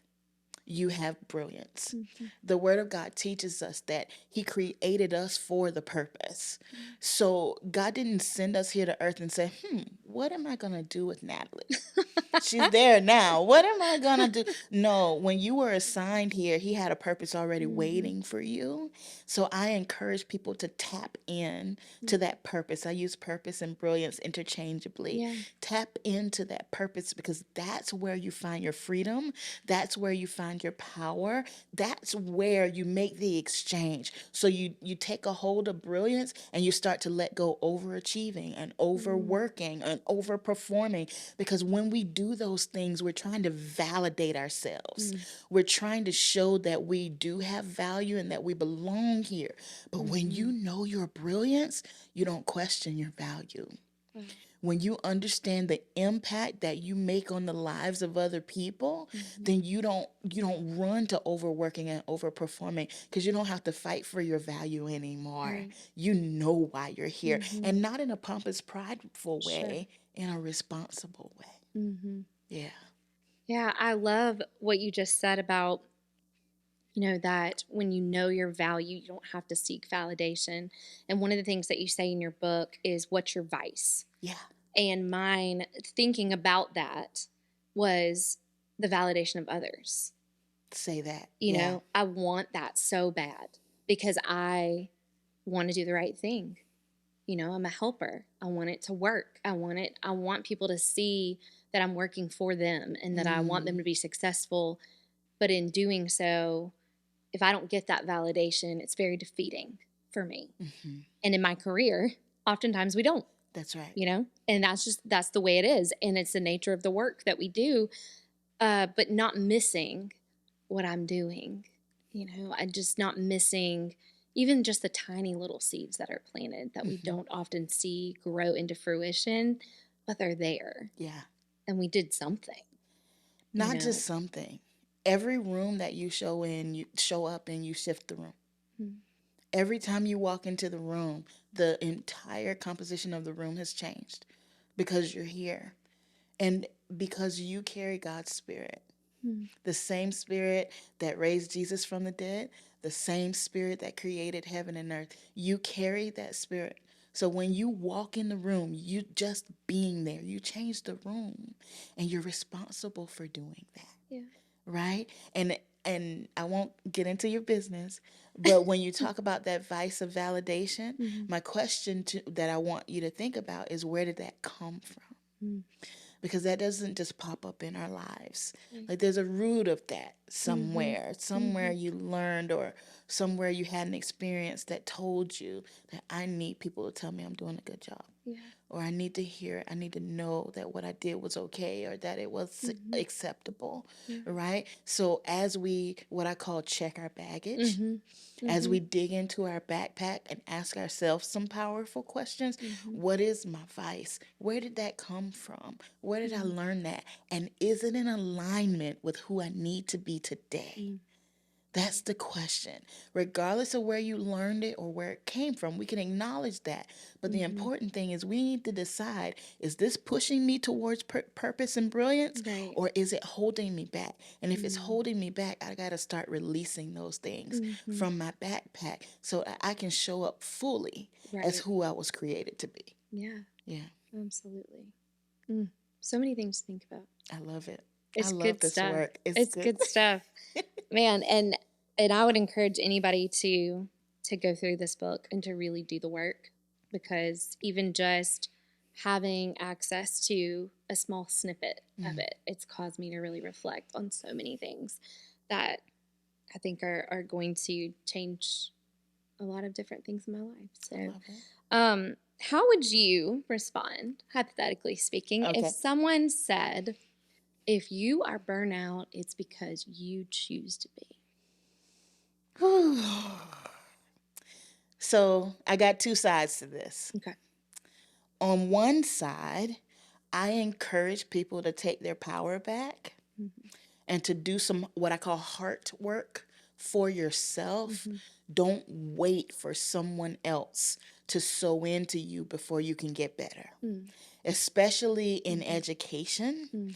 Speaker 2: you have brilliance. The Word of God teaches us that He created us for the purpose. So God didn't send us here to earth and say, what am I going to do with Natalie? She's there now. What am I going to do? No, when you were assigned here, He had a purpose already waiting for you. So I encourage people to tap in to that purpose. I use purpose and brilliance interchangeably.
Speaker 1: Yeah.
Speaker 2: Tap into that purpose because that's where you find your freedom. That's where you find your power. That's where you make the exchange. So you take a hold of brilliance and you start to let go overachieving and overworking and overperforming, because when we do those things, we're trying to validate ourselves. We're trying to show that we do have value and that we belong here. But when you know your brilliance, you don't question your value. When you understand the impact that you make on the lives of other people, then you don't run to overworking and overperforming, because you don't have to fight for your value anymore. You know why you're here, and not in a pompous, prideful way, in a responsible way. Yeah.
Speaker 1: Yeah, I love what you just said about, that when you know your value, you don't have to seek validation. And one of the things that you say in your book is, what's your vice?
Speaker 2: Yeah.
Speaker 1: And mine, thinking about that, was the validation of others.
Speaker 2: Say that.
Speaker 1: You know, I want that so bad because I want to do the right thing. I'm a helper. I want it to work. I want people to see that I'm working for them and that I want them to be successful. But in doing so, if I don't get that validation, it's very defeating for me. And in my career, oftentimes we don't.
Speaker 2: That's right.
Speaker 1: And that's the way it is. And it's the nature of the work that we do, but not missing what I'm doing. I'm just not missing even just the tiny little seeds that are planted that we don't often see grow into fruition, but they're there.
Speaker 2: Yeah.
Speaker 1: And we did something.
Speaker 2: Not just something. Every room that you show up in, you shift the room. Every time you walk into the room, the entire composition of the room has changed because you're here and because you carry God's Spirit. The same Spirit that raised Jesus from the dead, the same Spirit that created heaven and earth. You carry that Spirit. So when you walk in the room, you just being there, you change the room, and you're responsible for doing that.
Speaker 1: Yeah.
Speaker 2: Right? And and I won't get into your business, but when you talk about that vice of validation, my question that I want you to think about is, where did that come from?
Speaker 1: Mm.
Speaker 2: Because that doesn't just pop up in our lives.
Speaker 1: Right.
Speaker 2: Like, there's a root of that
Speaker 1: Mm-hmm.
Speaker 2: somewhere you learned, or somewhere you had an experience that told you that I need people to tell me I'm doing a good job.
Speaker 1: Yeah.
Speaker 2: Or I need to hear it. I need to know that what I did was okay, or that it was acceptable,
Speaker 1: Yeah.
Speaker 2: right? So as we, what I call, check our baggage,
Speaker 1: Mm-hmm.
Speaker 2: as
Speaker 1: Mm-hmm.
Speaker 2: we dig into our backpack and ask ourselves some powerful questions, what is my vice? Where did that come from? Where did I learn that? And is it in alignment with who I need to be today? That's the question. Regardless of where you learned it or where it came from, we can acknowledge that. But the important thing is, we need to decide, is this pushing me towards purpose and brilliance,
Speaker 1: Right.
Speaker 2: or is it holding me back? And if it's holding me back, I got to start releasing those things from my backpack so that I can show up fully as
Speaker 1: Right.
Speaker 2: who I was created to be.
Speaker 1: Yeah.
Speaker 2: Yeah,
Speaker 1: Absolutely. So many things to think about.
Speaker 2: I love it. I
Speaker 1: It's
Speaker 2: love
Speaker 1: good
Speaker 2: this
Speaker 1: stuff.
Speaker 2: work. It's
Speaker 1: It's
Speaker 2: good.
Speaker 1: good stuff. Man, and I would encourage anybody to go through this book and to really do the work, because even just having access to a small snippet of it, it's caused me to really reflect on so many things that I think are going to change a lot of different things in my life.
Speaker 2: I
Speaker 1: So,
Speaker 2: love it.
Speaker 1: how would you respond, hypothetically speaking, if
Speaker 2: Okay.
Speaker 1: someone said, if you are burnout, it's because you choose to be?
Speaker 2: So I got two sides to this.
Speaker 1: Okay.
Speaker 2: On one side, I encourage people to take their power back and to do some, what I call, heart work for yourself. Don't wait for someone else to sow into you before you can get better, especially in education.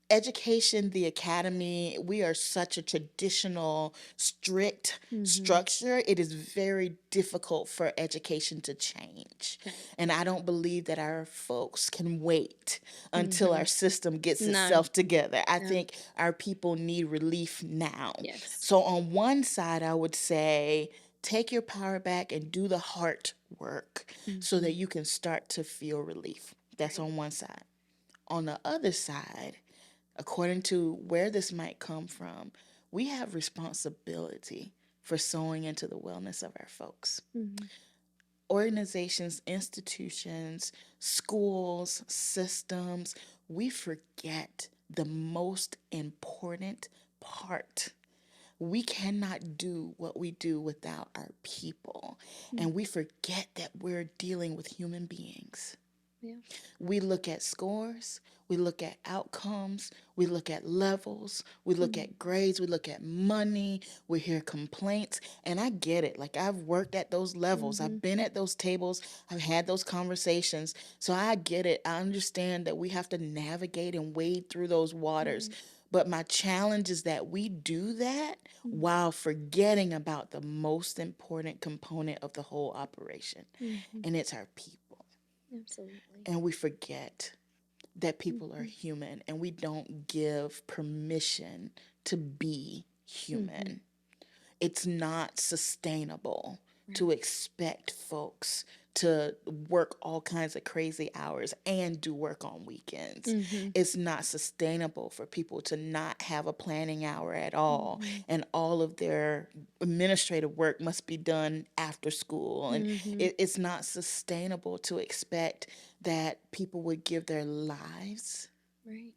Speaker 2: Education, the academy, we are such a traditional, strict structure. It is very difficult for education to change.
Speaker 1: Right.
Speaker 2: And I don't believe that our folks can wait until our system gets
Speaker 1: No.
Speaker 2: itself together. I
Speaker 1: No.
Speaker 2: think our people need relief now.
Speaker 1: Yes.
Speaker 2: So on one side, I would say, take your power back and do the heart work so that you can start to feel relief. That's on one side. On the other side, according to where this might come from, we have responsibility for sowing into the wellness of our folks. Organizations, institutions, schools, systems, we forget the most important part. We cannot do what we do without our people. And we forget that we're dealing with human beings.
Speaker 1: Yeah.
Speaker 2: We look at scores, we look at outcomes, we look at levels, we look at grades, we look at money, we hear complaints, and I get it. Like, I've worked at those levels, I've been at those tables, I've had those conversations, so I get it. I understand that we have to navigate and wade through those waters. But my challenge is that we do that while forgetting about the most important component of the whole operation, and it's our people.
Speaker 1: Absolutely.
Speaker 2: And we forget that people are human, and we don't give permission to be human. It's not sustainable to expect folks to work all kinds of crazy hours and do work on weekends. It's not sustainable for people to not have a planning hour at all, and all of their administrative work must be done after school. And it's not sustainable to expect that people would give their lives,
Speaker 1: Right.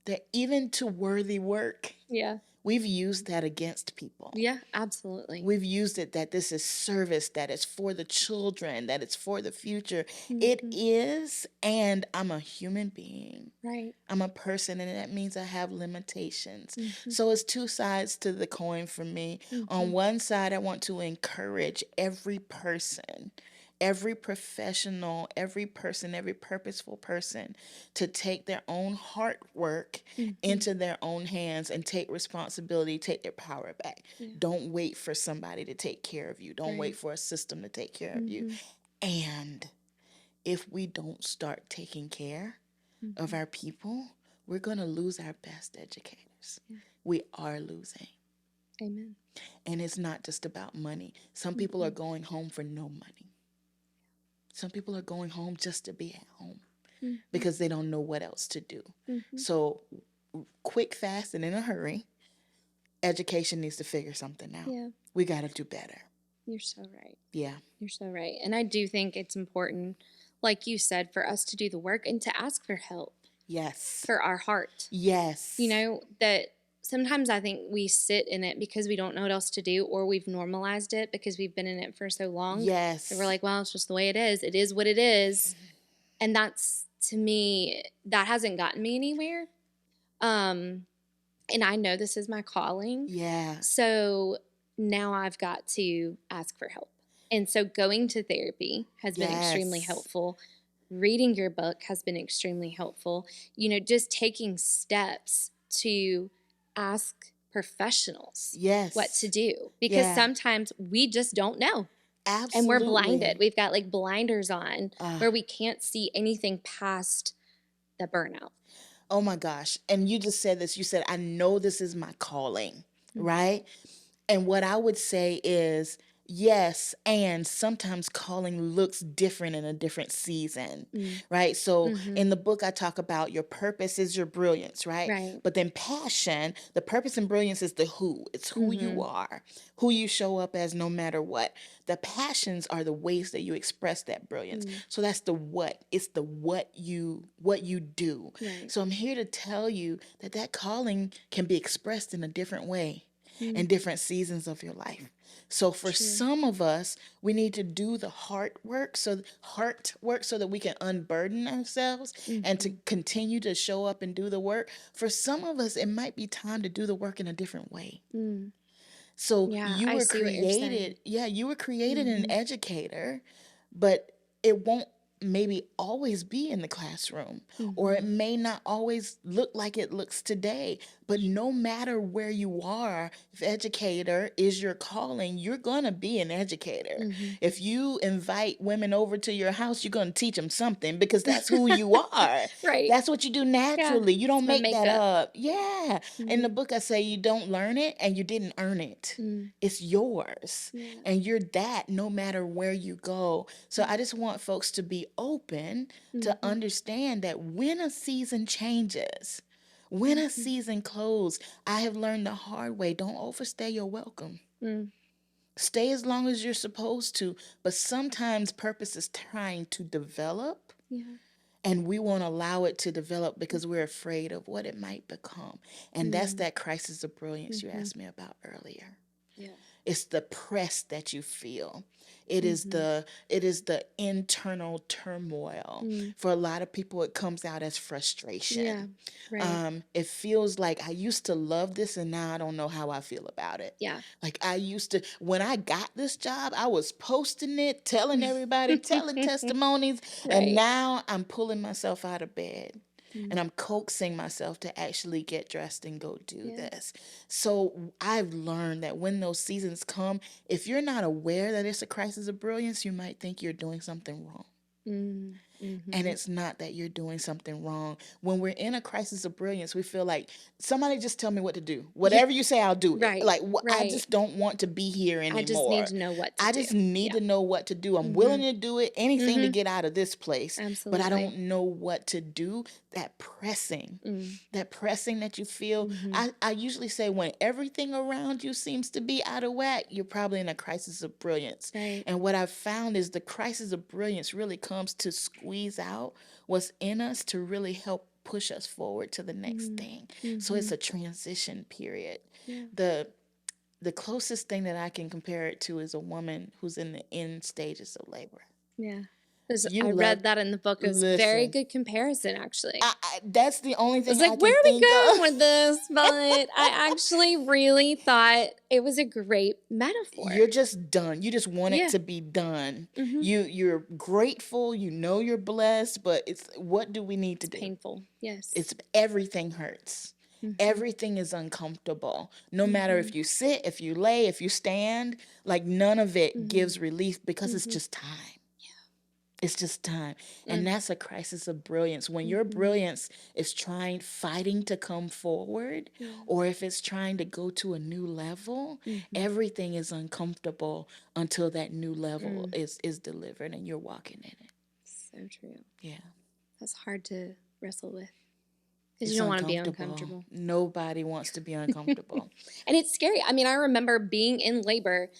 Speaker 2: that even to worthy work.
Speaker 1: Yeah.
Speaker 2: We've used that against people.
Speaker 1: Yeah, absolutely.
Speaker 2: We've used it that this is service, that it's for the children, that it's for the future. It is, and I'm a human being.
Speaker 1: Right.
Speaker 2: I'm a person, and that means I have limitations. So it's two sides to the coin for me. On one side, I want to encourage every person, every professional, every person, every purposeful person to take their own heart work into their own hands and take responsibility, take their power back. Don't wait for somebody to take care of you. Don't wait for a system to take care of you. And if we don't start taking care of our people, we're going to lose our best educators. We are losing.
Speaker 1: Amen.
Speaker 2: And it's not just about money. Some people are going home for no money. Some people are going home just to be at home because they don't know what else to do. So, quick, fast, and in a hurry, education needs to figure something out.
Speaker 1: Yeah.
Speaker 2: We got to do better.
Speaker 1: You're so right.
Speaker 2: Yeah.
Speaker 1: You're so right. And I do think it's important, like you said, for us to do the work and to ask for help.
Speaker 2: Yes.
Speaker 1: For our heart.
Speaker 2: Yes.
Speaker 1: You know, that sometimes I think we sit in it because we don't know what else to do, or we've normalized it because we've been in it for so long.
Speaker 2: Yes.
Speaker 1: And we're like, well, it's just the way it is. It is what it is. And that's, to me, that hasn't gotten me anywhere. And I know this is my calling.
Speaker 2: Yeah.
Speaker 1: So now I've got to ask for help. And so going to therapy has been extremely helpful. Reading your book has been extremely helpful. You know, just taking steps to ask professionals what to do. Because sometimes we just don't know.
Speaker 2: Absolutely.
Speaker 1: And we're blinded. We've got like blinders on where we can't see anything past the burnout.
Speaker 2: Oh my gosh. And you just said this. You said, I know this is my calling, right? And what I would say is, yes, and sometimes calling looks different in a different season, right? So in the book, I talk about your purpose is your brilliance, right? But then passion, the purpose and brilliance is the who. It's who you are, who you show up as no matter what. The passions are the ways that you express that brilliance. So that's the what. It's the what you do. So I'm here to tell you that that calling can be expressed in a different way. In different seasons of your life. So for some of us, we need to do the heart work so that we can unburden ourselves and to continue to show up and do the work. For some of us, it might be time to do the work in a different way. So you were created, you were created an educator, but it won't maybe always be in the classroom, or it may not always look like it looks today. But no matter where you are, if educator is your calling, you're going to be an educator. If you invite women over to your house, you're going to teach them something because that's who you are.
Speaker 1: Right.
Speaker 2: That's what you do naturally. You don't make that up. Yeah.
Speaker 1: Mm-hmm.
Speaker 2: In the book, I say you don't learn it and you didn't earn it. It's yours. And you're that no matter where you go. So I just want folks to be open to understand that when a season changes, when a season closes, I have learned the hard way. Don't overstay your welcome. Stay as long as you're supposed to. But sometimes purpose is trying to develop. And we won't allow it to develop because we're afraid of what it might become. And that's that crisis of brilliance you asked me about earlier. It's the press that you feel. It is the internal turmoil. For a lot of people, it comes out as frustration. It feels like I used to love this and now I don't know how I feel about it. Like I used to, when I got this job, I was posting it, telling everybody, telling testimonies, and now I'm pulling myself out of bed. And I'm coaxing myself to actually get dressed and go do this. So I've learned that when those seasons come, if you're not aware that it's a crisis of brilliance, you might think you're doing something wrong. And it's not that you're doing something wrong. When we're in a crisis of brilliance, we feel like somebody just tell me what to do. Whatever you say, I'll do it. Like I just don't want to be here anymore.
Speaker 1: I just need to know what to do.
Speaker 2: I just need to know what to do. I'm willing to do it, anything to get out of this place.
Speaker 1: Absolutely.
Speaker 2: But I don't know what to do. That pressing that you feel. I usually say when everything around you seems to be out of whack, you're probably in a crisis of brilliance. And what I've found is the crisis of brilliance really comes to squeeze out what's in us to really help push us forward to the next thing. So it's a transition period. The closest thing that I can compare it to is a woman who's in the end stages of labor.
Speaker 1: I read that in the book. It was a very good comparison, actually.
Speaker 2: That's the only thing
Speaker 1: I was like, where are we going with this? But I actually really thought it was a great metaphor.
Speaker 2: You're just done. You just want it to be done. You're grateful. You know you're blessed, but it's what do we need to do?
Speaker 1: Painful. Yes.
Speaker 2: It's everything hurts. Everything is uncomfortable. No matter if you sit, if you lay, if you stand, like none of it gives relief because it's just time. It's just time. And
Speaker 1: Mm.
Speaker 2: that's a crisis of brilliance. When your
Speaker 1: Mhm.
Speaker 2: brilliance is fighting to come forward,
Speaker 1: Yeah.
Speaker 2: or if it's trying to go to a new level,
Speaker 1: Mhm.
Speaker 2: everything is uncomfortable until that new level
Speaker 1: Mm.
Speaker 2: is delivered and you're walking in it.
Speaker 1: So true.
Speaker 2: Yeah.
Speaker 1: That's hard to wrestle with because you
Speaker 2: It's
Speaker 1: don't want to be
Speaker 2: uncomfortable.
Speaker 1: uncomfortable.
Speaker 2: Nobody wants to be uncomfortable.
Speaker 1: And it's scary. I mean, I remember being in labor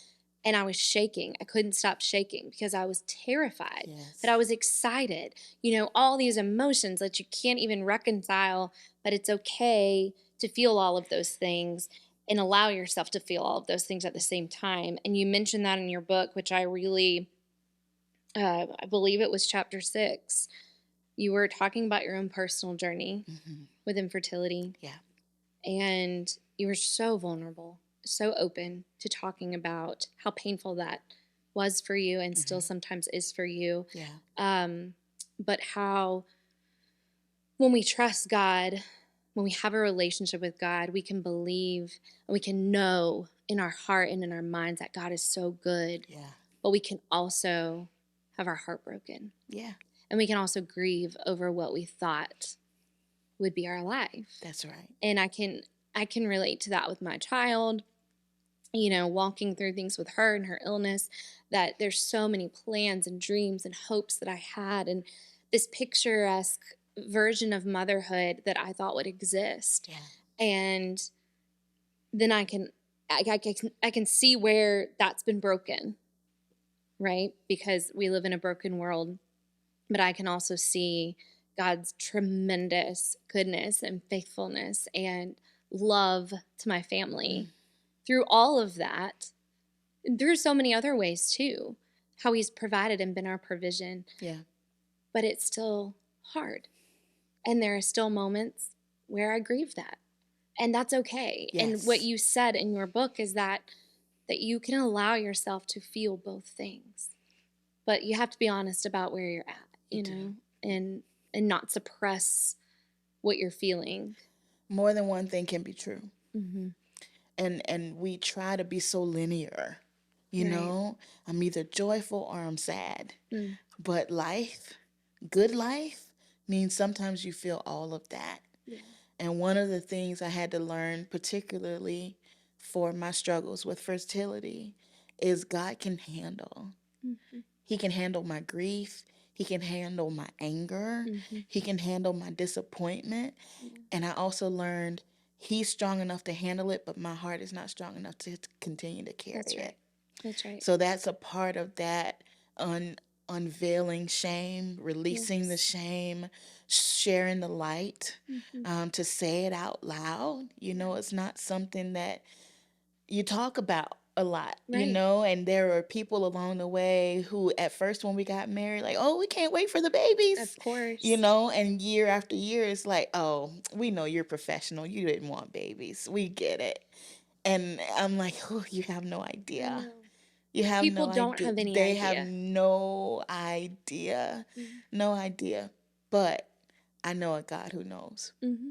Speaker 1: and I was shaking. I couldn't stop shaking because I was terrified, but
Speaker 2: Yes.
Speaker 1: I was excited. You know, all these emotions that you can't even reconcile, but it's okay to feel all of those things and allow yourself to feel all of those things at the same time. And you mentioned that in your book, which I really, I believe it was chapter 6. You were talking about your own personal journey with infertility.
Speaker 2: Yeah.
Speaker 1: And you were so vulnerable, so open to talking about how painful that was for you and still sometimes is for you.
Speaker 2: Yeah.
Speaker 1: But how, when we trust God, when we have a relationship with God, we can believe and we can know in our heart and in our minds that God is so good.
Speaker 2: Yeah.
Speaker 1: But we can also have our heart broken.
Speaker 2: Yeah.
Speaker 1: And we can also grieve over what we thought would be our life.
Speaker 2: That's right.
Speaker 1: And I can relate to that with my child, you know, walking through things with her and her illness, that there's so many plans and dreams and hopes that I had, and this picturesque version of motherhood that I thought would exist.
Speaker 2: Yeah.
Speaker 1: And then I can see where that's been broken, right? Because we live in a broken world, but I can also see God's tremendous goodness and faithfulness and love to my family through all of that, and through so many other ways too, how He's provided and been our provision.
Speaker 2: Yeah.
Speaker 1: But it's still hard. And there are still moments where I grieve that. And that's okay.
Speaker 2: Yes.
Speaker 1: And what you said in your book is that you can allow yourself to feel both things. But you have to be honest about where you're at, you know, and not suppress what you're feeling.
Speaker 2: More than one thing can be true.
Speaker 1: Mm-hmm.
Speaker 2: And we try to be so linear. You
Speaker 1: Right.
Speaker 2: know, I'm either joyful or I'm sad.
Speaker 1: Mm.
Speaker 2: But life, good life, means sometimes you feel all of that.
Speaker 1: Yeah.
Speaker 2: And one of the things I had to learn, particularly for my struggles with fertility, is God can handle.
Speaker 1: Mm-hmm.
Speaker 2: He can handle my grief. He can handle my anger.
Speaker 1: Mm-hmm.
Speaker 2: He can handle my disappointment.
Speaker 1: Yeah.
Speaker 2: And I also learned He's strong enough to handle it, but my heart is not strong enough to continue to carry
Speaker 1: That's right.
Speaker 2: it.
Speaker 1: That's right.
Speaker 2: So that's a part of that unveiling shame, releasing the shame, sharing the light, to say it out loud. You know, it's not something that you talk about a lot, you
Speaker 1: Right.
Speaker 2: know, and there are people along the way who at first when we got married, like, oh, we can't wait for the babies.
Speaker 1: Of course.
Speaker 2: You know, and year after year, it's like, oh, we know you're professional. You didn't want babies. We get it. And I'm like, oh, you have no idea. You have
Speaker 1: People
Speaker 2: no
Speaker 1: don't
Speaker 2: idea.
Speaker 1: have any
Speaker 2: They have
Speaker 1: idea.
Speaker 2: no idea. No idea. But I know a God who knows
Speaker 1: Mm-hmm.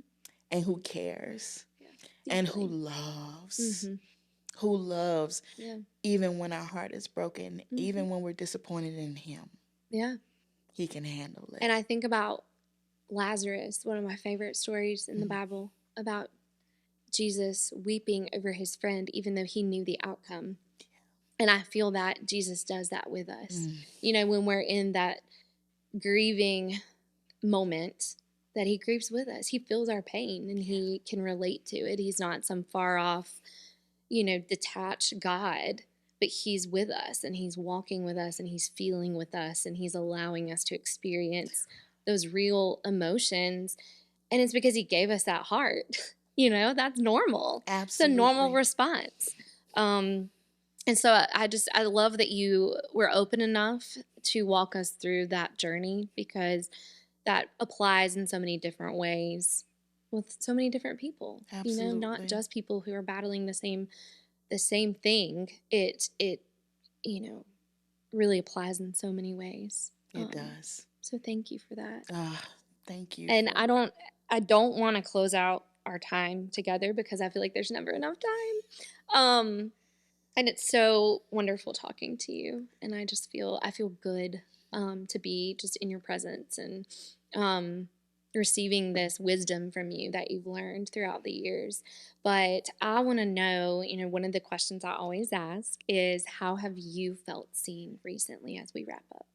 Speaker 2: and who cares
Speaker 1: Yeah.
Speaker 2: and who
Speaker 1: Deeply.
Speaker 2: loves.
Speaker 1: Mm-hmm.
Speaker 2: Who loves
Speaker 1: Yeah.
Speaker 2: even when our heart is broken,
Speaker 1: Mm-hmm.
Speaker 2: even when we're disappointed in Him.
Speaker 1: Yeah.
Speaker 2: He can handle it.
Speaker 1: And I think about Lazarus, one of my favorite stories in the Bible, about Jesus weeping over his friend, even though he knew the outcome. And I feel that Jesus does that with us. You know, when we're in that grieving moment, that He grieves with us. He feels our pain and He can relate to it. He's not some far off, you know, detached God, but He's with us and He's walking with us and He's feeling with us and He's allowing us to experience those real emotions. And it's because He gave us that heart. You know, that's normal.
Speaker 2: Absolutely.
Speaker 1: It's a normal response. And so I love that you were open enough to walk us through that journey, because that applies in so many different ways with so many different people.
Speaker 2: Absolutely.
Speaker 1: You know, not just people who are battling the same thing. It you know, really applies in so many ways.
Speaker 2: It does.
Speaker 1: So thank you for that.
Speaker 2: Thank you.
Speaker 1: And I don't want to close out our time together because I feel like there's never enough time. And it's so wonderful talking to you, and I feel good to be just in your presence and receiving this wisdom from you that you've learned throughout the years. But I want to know, one of the questions I always ask is, how have you felt seen recently as we wrap up?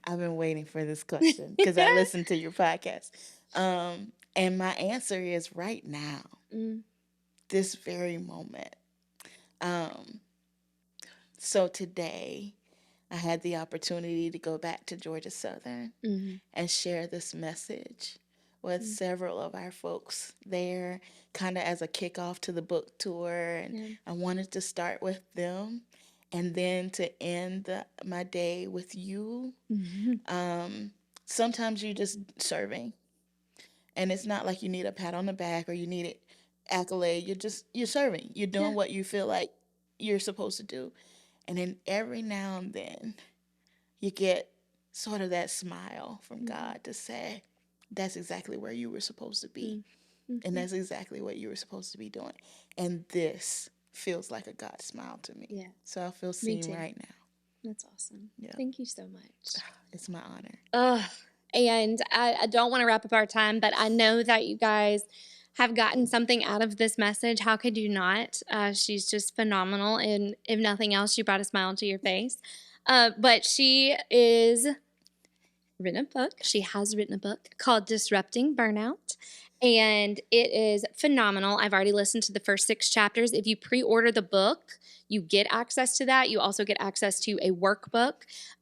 Speaker 2: I've been waiting for this question because I listened to your podcast. And my answer is right now, this very moment. So today, I had the opportunity to go back to Georgia Southern and share this message with several of our folks there, kind of as a kickoff to the book tour. And I wanted to start with them and then to end my day with you. Sometimes you're just serving, and it's not like you need a pat on the back or you need an accolade. You're serving. You're doing what you feel like you're supposed to do. And then every now and then you get sort of that smile from God to say, that's exactly where you were supposed to be. And that's exactly what you were supposed to be doing. And this feels like a God smile to me.
Speaker 1: Yeah.
Speaker 2: So I feel seen right now.
Speaker 1: That's awesome. Yeah. Thank you so much.
Speaker 2: It's my honor.
Speaker 1: And I don't want to wrap up our time, but I know that you guys have gotten something out of this message. How could you not? She's just phenomenal. And if nothing else, she brought a smile to your face. But she is written a book. She has written a book called Disrupting Burnout. And it is phenomenal. I've already listened to the first 6 chapters. If you pre-order the book, you get access to that. You also get access to a workbook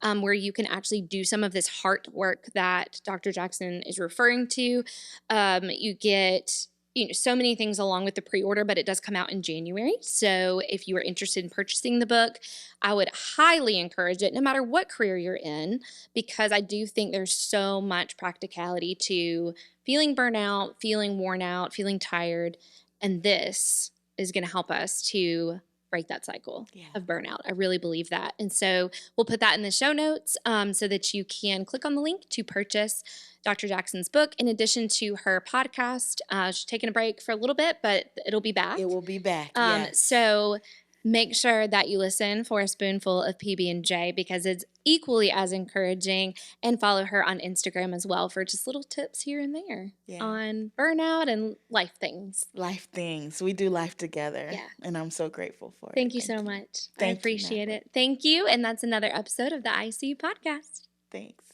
Speaker 1: where you can actually do some of this heart work that Dr. Jackson is referring to. You get so many things along with the pre-order, but it does come out in January. So if you are interested in purchasing the book, I would highly encourage it, no matter what career you're in, because I do think there's so much practicality to feeling burnout, feeling worn out, feeling tired. And this is going to help us to break that cycle of burnout. I really believe that. And so we'll put that in the show notes so that you can click on the link to purchase Dr. Jackson's book. In addition to her podcast, she's taking a break for a little bit, but it'll be back.
Speaker 2: It will be back, yes.
Speaker 1: So make sure that you listen for a spoonful of PB&J because it's equally as encouraging, and follow her on Instagram as well for just little tips here and there on burnout and life things.
Speaker 2: Life things. We do life together. Yeah. And I'm so grateful for it.
Speaker 1: Thank you so much. I appreciate it. Thank you. And that's another episode of the ICU podcast.
Speaker 2: Thanks.